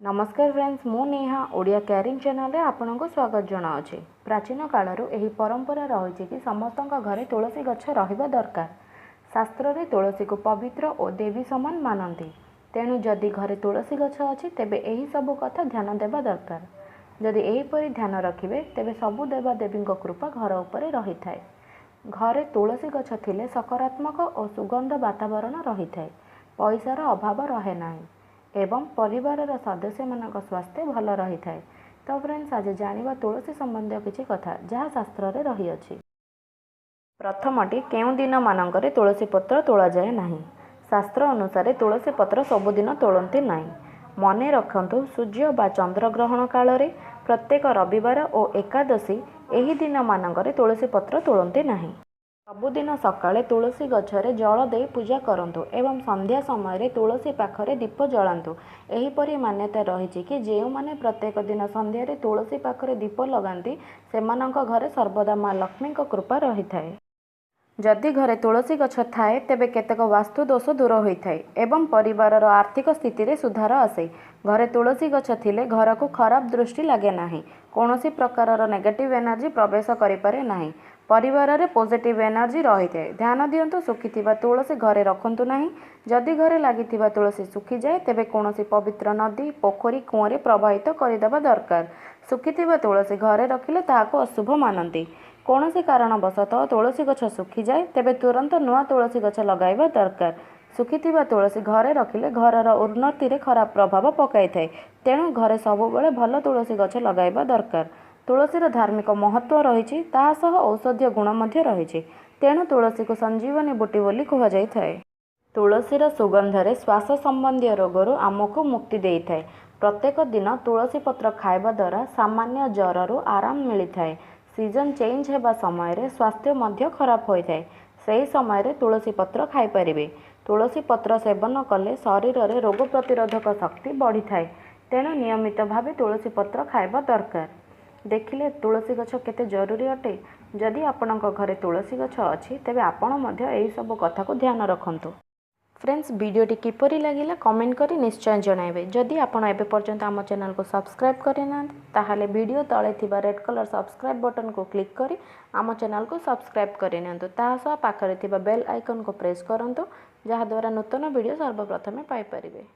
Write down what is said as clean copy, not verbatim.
नमस्कार फ्रेंड्स, मु Neha Odia caring channel रे आपनको स्वागत जनाऊे। प्राचीन कालरू यही परंपरा रही कि समस्त घरे तुलसी गछ रहिबा दरकार। शास्त्र रे तुलसी को पवित्र और देवी समान मानती। तेणु जदि घरे तुलसी गछ अच्छी तेबे यही सब कथा ध्यान देवा दरकार। जदि एहीपरि ध्यान रखिबे तेबे सबु देवादेवी कृपा घर उपरे रही थाए। घरे तुलसी गछ थिले सकारात्मक और सुगंध वातावरण रही थाए। पैसार अभाव रहे नाही एवं परिवार सदस्य मानक स्वास्थ्य भल रही थाए। तो फ्रेंड्स, आज जानिबा तुलसी संबंधी किछि कथा जहाँ शास्त्र रे रही अछि। प्रथमटी केउं दिन मानकरे तुलसी पत्र तोला जाए नाही। शास्त्र अनुसार तुलसी पत्र सबुदिन तोलती नहीं। मने रखंतु, सूर्य बा चंद्र ग्रहण काल रे प्रत्येक रविवार और एकादशी एही दिन मानकरे तुलसी पत्र तोलती नहीं। सबुदिन सकाळे तुलसी गछरे जल दे पूजा करंतु एवं संध्या समय तुलसी पाखरे दीप जलांतु। एहीपरि मान्यता रही कि जो माने प्रत्येक दिन संध्यारे तुलसी पाखरे दीप लगांती सेमानंक घरे सर्वदा माँ लक्ष्मी कृपा रही थाए। जदि घरे तुलसी गछ थाए तेबे केतेक वास्तु दोष दूर होता है एवं परिवार आर्थिक स्थिति रे सुधार आसे। घरे तुलसी गछ थिले घर को खराब दृष्टि लगे नाही। कौनसी प्रकार नेगेटिव एनर्जी प्रवेश करिपारे नाही। परिवार रे पॉजिटिव एनर्जी रही है। ध्यान दियंतु, सुखीथिबा तुलसी घरे रखंतु नाही। जदि घरे लागिथिबा तुलसी सुखी जाए तेबे कौनसी पवित्र नदी, पोखरी, कुआं प्रवाहित करदेबा दरकार। सुखीथिबा तुलसी घरे रखिले ताहाको अशुभ मानती। कौनसी कारणवशतः तुलसी गछ सुखी जाए तेबे तुरंत नुआ तुलसी गछ लगाइबा दरकार। सुखीथिबा तुलसी घरे रखिले घरर उन्नति रे खराब प्रभाव पकाई थाए। तेणु घरे सबुबेले भल तुलसी गछ लगाइबा दरकार। तुलसीर धार्मिक महत्व रही, ताहा सह औषधीय गुण मध्य रही। तेणु तुलसी को संजीवनी बूटी बोली कहा जाई थाए। तुलसीर सुगंधरे श्वास संबंधी रोगरू आमको मुक्ति देई थाए। प्रत्येक दिन तुलसी पत्र खाइबा द्वारा सामान्य ज्वररू आराम मिली थाए। सीजन चेंज हेबा समय रे स्वास्थ्य मध्य खराब होई थाए। सही समय रे तुलसी पत्र खाई परिबे। तुलसी पत्र सेवन कले शरीर रे रोग प्रतिरोधक शक्ति बढ़ी थाए। तेणु नियमित भावे तुलसी पत्र खाइबा दरकार। देखिले तुलसी गछ केते जरूरी अटे। जदि आपणक घरे तुलसी गछ अछि तेबे आपण मध्य एही सब कथा को ध्यान रखंतु। फ्रेंड्स, वीडियोटी किपरि लागिला कमेंट करी निश्चय जणाइबे। जदि आपण एबे पर्यंत आम चैनल को सब्सक्राइब करिना ताहाले वीडियो तळे थिबा रेड कलर सब्सक्राइब बटन को क्लिक करी आम चैनल को सब्सक्राइब करिनियंतु। ताहा सह पाखरे थिबा बेल आइकन को प्रेस करंतु, जहा द्वारा नूतन वीडियो सर्वप्रथमे पाई परिबे।